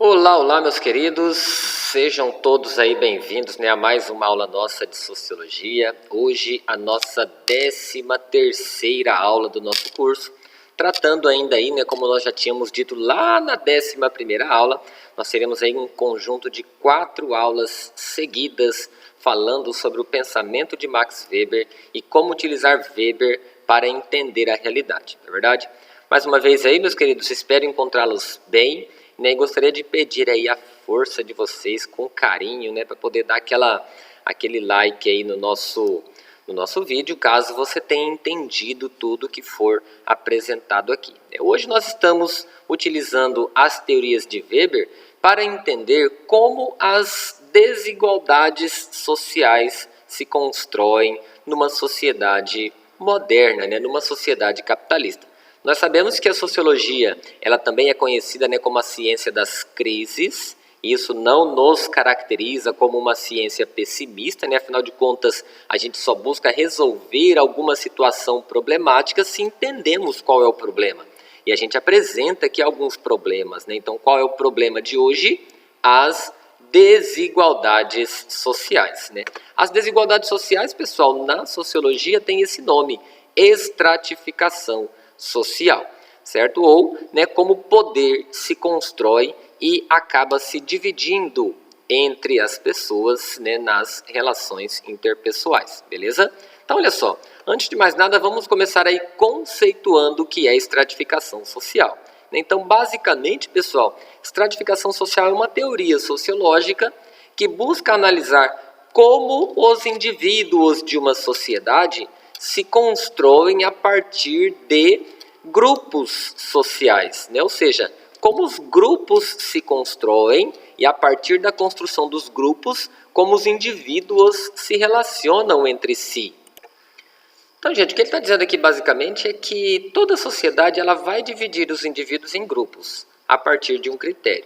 Olá, olá, meus queridos, sejam todos aí bem-vindos, a mais uma aula nossa de Sociologia. Hoje a nossa 13ª aula do nosso curso, tratando ainda aí, como nós já tínhamos dito lá na 11ª aula, nós teremos aí um conjunto de 4 aulas seguidas falando sobre o pensamento de Max Weber e como utilizar Weber para entender a realidade, não é verdade? Mais uma vez aí, meus queridos, espero encontrá-los bem. E gostaria de pedir aí a força de vocês com carinho, para poder dar aquele like aí no nosso vídeo, caso você tenha entendido tudo que for apresentado aqui. Hoje nós estamos utilizando as teorias de Weber para entender como as desigualdades sociais se constroem numa sociedade moderna, numa sociedade capitalista. Nós sabemos que a sociologia ela também é conhecida como a ciência das crises. Isso não nos caracteriza como uma ciência pessimista, afinal de contas a gente só busca resolver alguma situação problemática se entendemos qual é o problema. E a gente apresenta aqui alguns problemas. Então qual é o problema de hoje? As desigualdades sociais. As desigualdades sociais, pessoal, na sociologia tem esse nome, estratificação social, certo? Ou como o poder se constrói e acaba se dividindo entre as pessoas nas relações interpessoais, beleza? Então olha só, antes de mais nada vamos começar aí conceituando o que é estratificação social. Então basicamente, pessoal, estratificação social é uma teoria sociológica que busca analisar como os indivíduos de uma sociedade se constroem a partir de grupos sociais, ou seja, como os grupos se constroem e a partir da construção dos grupos, como os indivíduos se relacionam entre si. Então, gente, o que ele está dizendo aqui basicamente é que toda sociedade ela vai dividir os indivíduos em grupos a partir de um critério.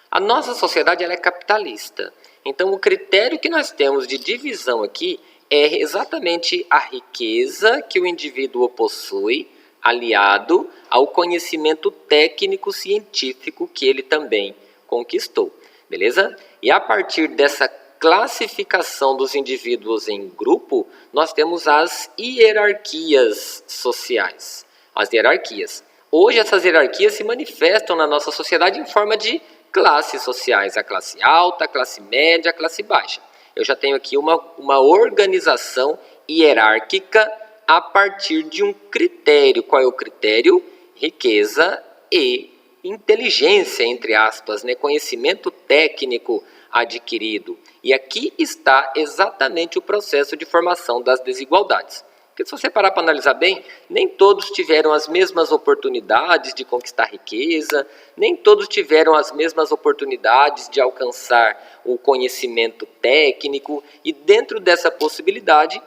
A nossa sociedade ela é capitalista, então o critério que nós temos de divisão aqui é exatamente a riqueza que o indivíduo possui, aliado ao conhecimento técnico-científico que ele também conquistou, beleza? E a partir dessa classificação dos indivíduos em grupo, nós temos as hierarquias sociais. As hierarquias. Hoje essas hierarquias se manifestam na nossa sociedade em forma de classes sociais, a classe alta, a classe média, a classe baixa. Eu já tenho aqui uma organização hierárquica a partir de um critério. Qual é o critério? Riqueza e inteligência, entre aspas, conhecimento técnico adquirido. E aqui está exatamente o processo de formação das desigualdades. Porque se você parar para analisar bem, nem todos tiveram as mesmas oportunidades de conquistar riqueza, nem todos tiveram as mesmas oportunidades de alcançar o conhecimento técnico, e dentro dessa possibilidade,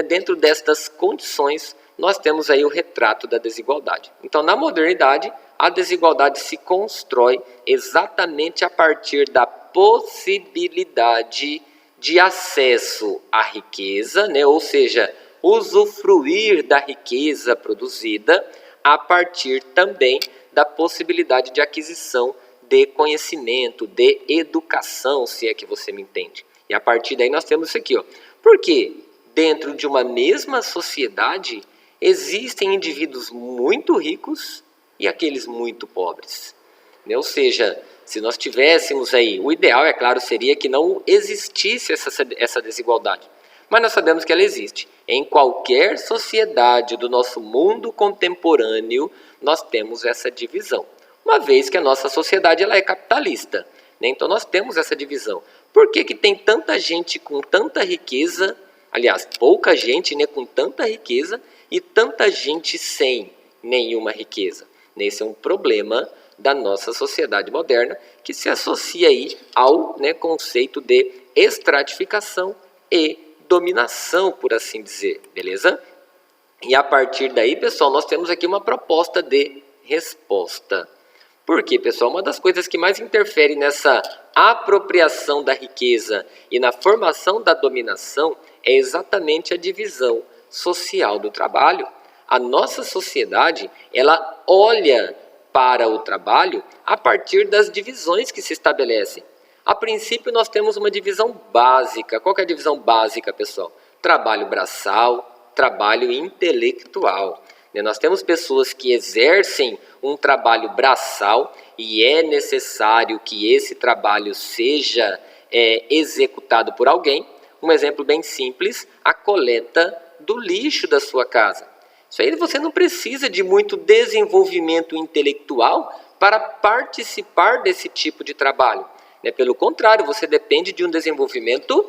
dentro destas condições, nós temos aí o retrato da desigualdade. Então, na modernidade, a desigualdade se constrói exatamente a partir da possibilidade de acesso à riqueza, ou seja, usufruir da riqueza produzida a partir também da possibilidade de aquisição de conhecimento, de educação, se é que você me entende. E a partir daí nós temos isso aqui, Porque dentro de uma mesma sociedade existem indivíduos muito ricos e aqueles muito pobres. Ou seja, se nós tivéssemos aí, o ideal, é claro, seria que não existisse essa desigualdade. Mas nós sabemos que ela existe. Em qualquer sociedade do nosso mundo contemporâneo, nós temos essa divisão. Uma vez que a nossa sociedade ela é capitalista. Então nós temos essa divisão. Por que tem tanta gente com tanta riqueza, aliás, pouca gente com tanta riqueza e tanta gente sem nenhuma riqueza? Esse é um problema da nossa sociedade moderna que se associa aí ao conceito de estratificação e dominação, por assim dizer, beleza? E a partir daí, pessoal, nós temos aqui uma proposta de resposta. Por quê, pessoal? Uma das coisas que mais interfere nessa apropriação da riqueza e na formação da dominação é exatamente a divisão social do trabalho. A nossa sociedade, ela olha para o trabalho a partir das divisões que se estabelecem. A princípio, nós temos uma divisão básica. Qual que é a divisão básica, pessoal? Trabalho braçal, trabalho intelectual. Nós temos pessoas que exercem um trabalho braçal e é necessário que esse trabalho seja executado por alguém. Um exemplo bem simples, a coleta do lixo da sua casa. Isso aí você não precisa de muito desenvolvimento intelectual para participar desse tipo de trabalho. Pelo contrário, você depende de um desenvolvimento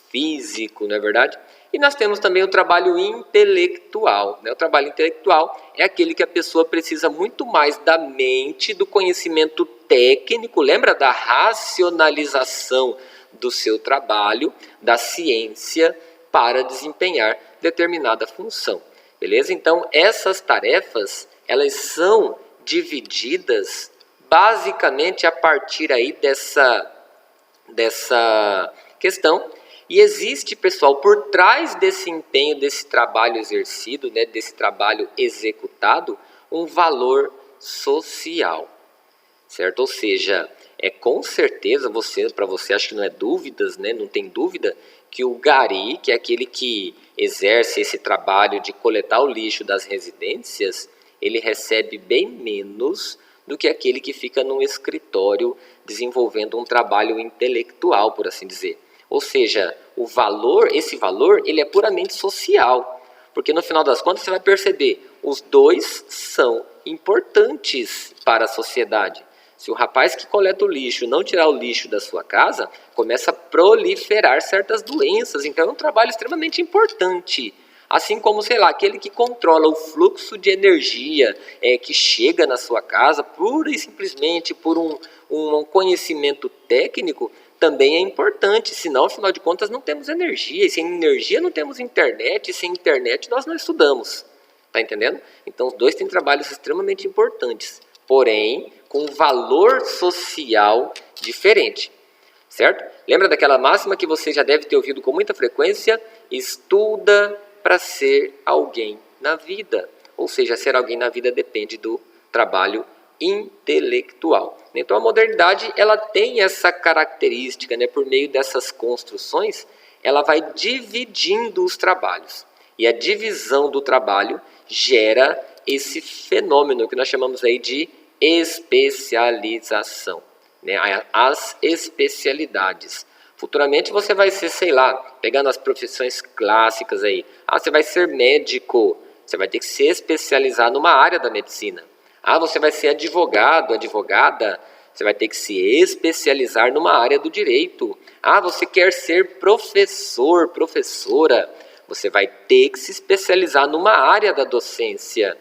físico, não é verdade? E nós temos também o trabalho intelectual. O trabalho intelectual é aquele que a pessoa precisa muito mais da mente, do conhecimento técnico, lembra da racionalização do seu trabalho, da ciência, para desempenhar determinada função. Beleza? Então, essas tarefas, elas são divididas basicamente a partir aí dessa questão. E existe, pessoal, por trás desse empenho, desse trabalho exercido, desse trabalho executado, um valor social, certo? Ou seja, com certeza para você acho que não é dúvidas, não tem dúvida que o gari, que é aquele que exerce esse trabalho de coletar o lixo das residências, ele recebe bem menos do que aquele que fica num escritório desenvolvendo um trabalho intelectual, por assim dizer. Ou seja, esse valor, ele é puramente social, porque no final das contas você vai perceber, os dois são importantes para a sociedade. Se o rapaz que coleta o lixo não tirar o lixo da sua casa, começa a proliferar certas doenças, então é um trabalho extremamente importante. Assim como, aquele que controla o fluxo de energia que chega na sua casa, pura e simplesmente por um conhecimento técnico, também é importante, senão, afinal de contas, não temos energia, e sem energia não temos internet, e sem internet nós não estudamos. Está entendendo? Então, os dois têm trabalhos extremamente importantes, porém, com um valor social diferente, certo? Lembra daquela máxima que você já deve ter ouvido com muita frequência? Estuda para ser alguém na vida. Ou seja, ser alguém na vida depende do trabalho intelectual. Então a modernidade ela tem essa característica, por meio dessas construções, ela vai dividindo os trabalhos. E a divisão do trabalho gera esse fenômeno que nós chamamos aí de especialização, as especialidades. Futuramente você vai ser, pegando as profissões clássicas aí, você vai ser médico, você vai ter que se especializar numa área da medicina. Você vai ser advogado, advogada, você vai ter que se especializar numa área do direito. Você quer ser professor, professora, você vai ter que se especializar numa área da docência.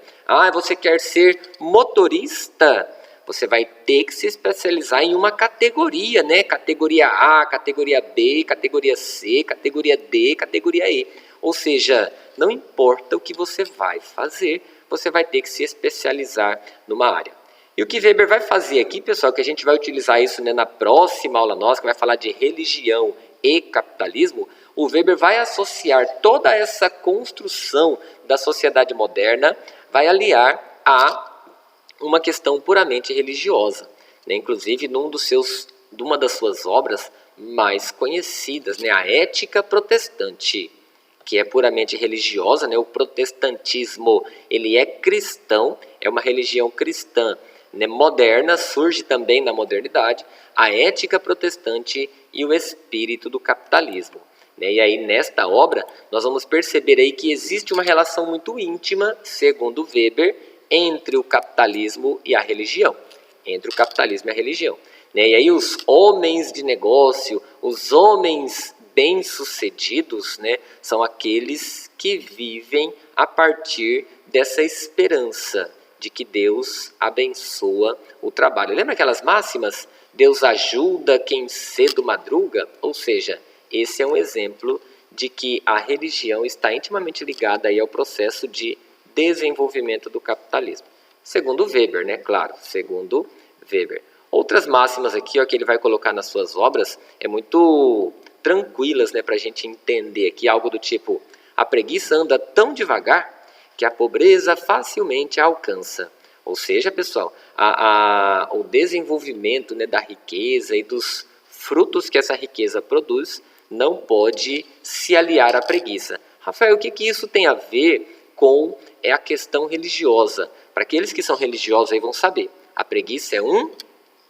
Você quer ser motorista, você vai ter que se especializar em uma categoria, Categoria A, categoria B, categoria C, categoria D, categoria E. Ou seja, não importa o que você vai fazer, você vai ter que se especializar numa área. E o que Weber vai fazer aqui, pessoal, que a gente vai utilizar isso na próxima aula nossa, que vai falar de religião e capitalismo, o Weber vai associar toda essa construção da sociedade moderna, vai aliar a uma questão puramente religiosa. Inclusive, numa das suas obras mais conhecidas, a Ética Protestante, que é puramente religiosa, o protestantismo, ele é cristão, é uma religião cristã, moderna, surge também na modernidade, a ética protestante e o espírito do capitalismo. E aí, nesta obra, nós vamos perceber aí que existe uma relação muito íntima, segundo Weber, entre o capitalismo e a religião. Entre o capitalismo e a religião. E aí os homens de negócio, os homens bem-sucedidos, são aqueles que vivem a partir dessa esperança de que Deus abençoa o trabalho. Lembra aquelas máximas? Deus ajuda quem cedo madruga? Ou seja, esse é um exemplo de que a religião está intimamente ligada aí ao processo de desenvolvimento do capitalismo. Segundo Weber, claro, segundo Weber. Outras máximas aqui que ele vai colocar nas suas obras é muito tranquilas para a gente entender aqui, algo do tipo: a preguiça anda tão devagar que a pobreza facilmente a alcança. Ou seja, pessoal, o desenvolvimento, né, da riqueza e dos frutos que essa riqueza produz não pode se aliar à preguiça. Rafael, o que isso tem a ver com a questão religiosa? Para aqueles que são religiosos aí vão saber. A preguiça é um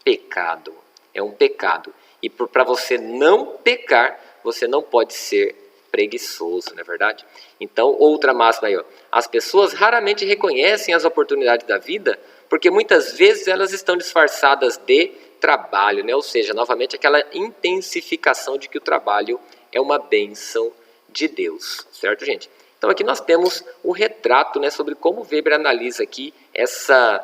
pecado. É um pecado. E para você não pecar, você não pode ser preguiçoso, não é verdade? Então, outra máxima aí, ó. As pessoas raramente reconhecem as oportunidades da vida porque muitas vezes elas estão disfarçadas de trabalho, né? Ou seja, novamente aquela intensificação de que o trabalho é uma bênção de Deus, certo, gente? Então aqui nós temos o retrato, né, sobre como Weber analisa aqui essa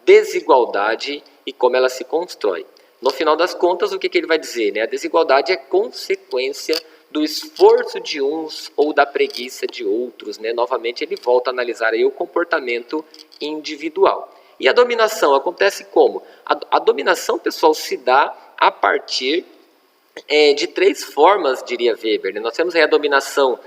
desigualdade e como ela se constrói. No final das contas, o que ele vai dizer? Né? A desigualdade é consequência do esforço de uns ou da preguiça de outros. Né? Novamente, ele volta a analisar aí o comportamento individual. E a dominação acontece como? A dominação, pessoal, se dá a partir de três formas, diria Weber. Né? Nós temos aí a dominação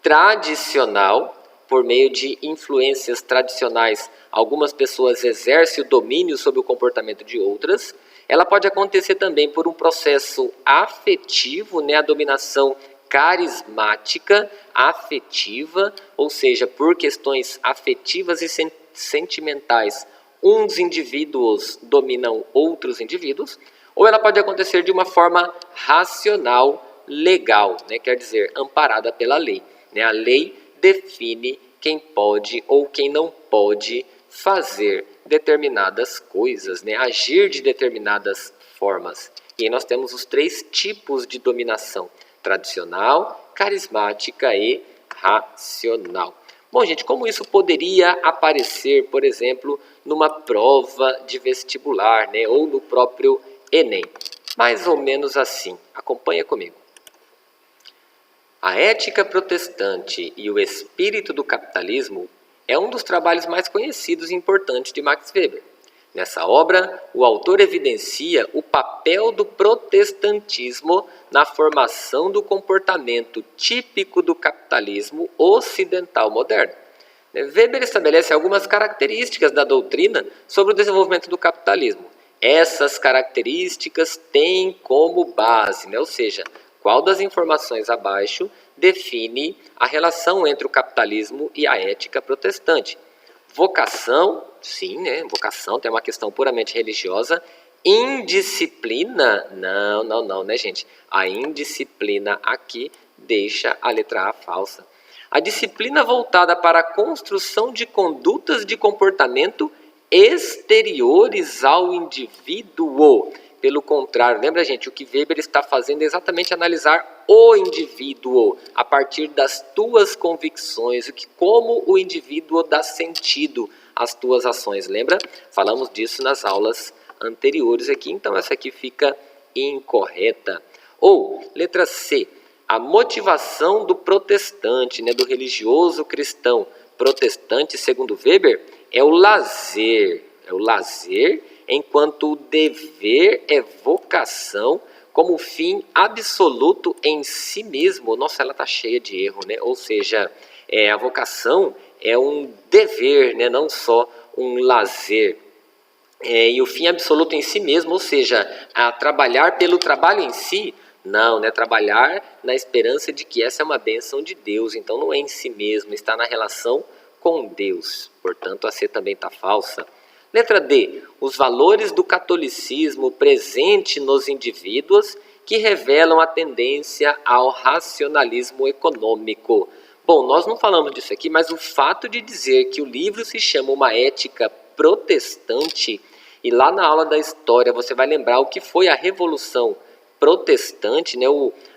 tradicional, por meio de influências tradicionais, algumas pessoas exercem o domínio sobre o comportamento de outras. Ela pode acontecer também por um processo afetivo, né, a dominação carismática, afetiva, ou seja, por questões afetivas e sentimentais, uns indivíduos dominam outros indivíduos, ou ela pode acontecer de uma forma racional, legal, né, quer dizer, amparada pela lei. Né, a lei define quem pode ou quem não pode fazer determinadas coisas, né? Agir de determinadas formas. E aí nós temos os três tipos de dominação: tradicional, carismática e racional. Bom, gente, como isso poderia aparecer, por exemplo, numa prova de vestibular, né? Ou no próprio Enem? Mais ou menos assim. Acompanha comigo. A ética protestante e o espírito do capitalismo é um dos trabalhos mais conhecidos e importantes de Max Weber. Nessa obra, o autor evidencia o papel do protestantismo na formação do comportamento típico do capitalismo ocidental moderno. Weber estabelece algumas características da doutrina sobre o desenvolvimento do capitalismo. Essas características têm como base, ou seja, qual das informações abaixo define a relação entre o capitalismo e a ética protestante? Vocação, sim, né? Vocação tem uma questão puramente religiosa. Indisciplina, não, né, gente? A indisciplina aqui deixa a letra A falsa. A disciplina voltada para a construção de condutas de comportamento exteriores ao indivíduo. Pelo contrário, lembra, gente, o que Weber está fazendo é exatamente analisar o indivíduo a partir das tuas convicções, como o indivíduo dá sentido às tuas ações. Lembra? Falamos disso nas aulas anteriores aqui, então essa aqui fica incorreta. Ou, letra C, a motivação do protestante, né, do religioso cristão protestante, segundo Weber, é o lazer. É o lazer, enquanto o dever é vocação como fim absoluto em si mesmo. Nossa, ela está cheia de erro, né? Ou seja, a vocação é um dever, né? Não só um lazer. E o fim absoluto em si mesmo, ou seja, a trabalhar pelo trabalho em si, não, né? Trabalhar na esperança de que essa é uma bênção de Deus, então não é em si mesmo, está na relação com Deus. Portanto, a C também está falsa. Letra D, os valores do catolicismo presente nos indivíduos que revelam a tendência ao racionalismo econômico. Bom, nós não falamos disso aqui, mas o fato de dizer que o livro se chama Uma Ética Protestante, e lá na aula da história você vai lembrar o que foi a Revolução Protestante, né,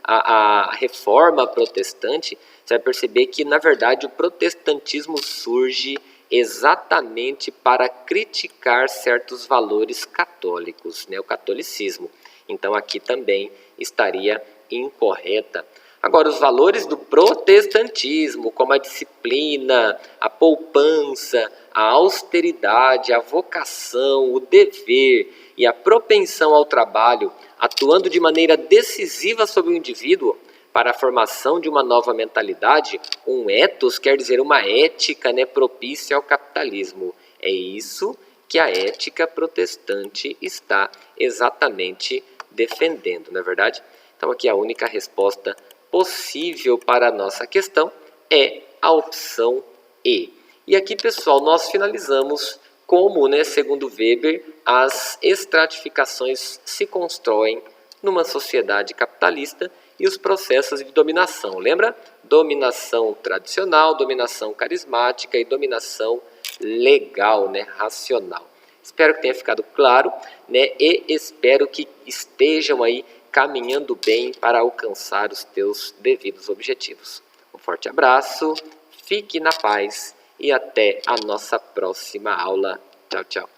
a Reforma Protestante, você vai perceber que, na verdade, o protestantismo surge exatamente para criticar certos valores católicos, né, o catolicismo. Então aqui também estaria incorreta. Agora, os valores do protestantismo, como a disciplina, a poupança, a austeridade, a vocação, o dever e a propensão ao trabalho, atuando de maneira decisiva sobre o indivíduo, para a formação de uma nova mentalidade, um ethos quer dizer uma ética, né, propícia ao capitalismo. É isso que a ética protestante está exatamente defendendo, não é verdade? Então aqui a única resposta possível para a nossa questão é a opção E. E aqui, pessoal, nós finalizamos como, segundo Weber, as estratificações se constroem numa sociedade capitalista e os processos de dominação. Lembra? Dominação tradicional, dominação carismática e dominação legal, racional. Espero que tenha ficado claro, e espero que estejam aí caminhando bem para alcançar os teus devidos objetivos. Um forte abraço, fique na paz e até a nossa próxima aula. Tchau, tchau.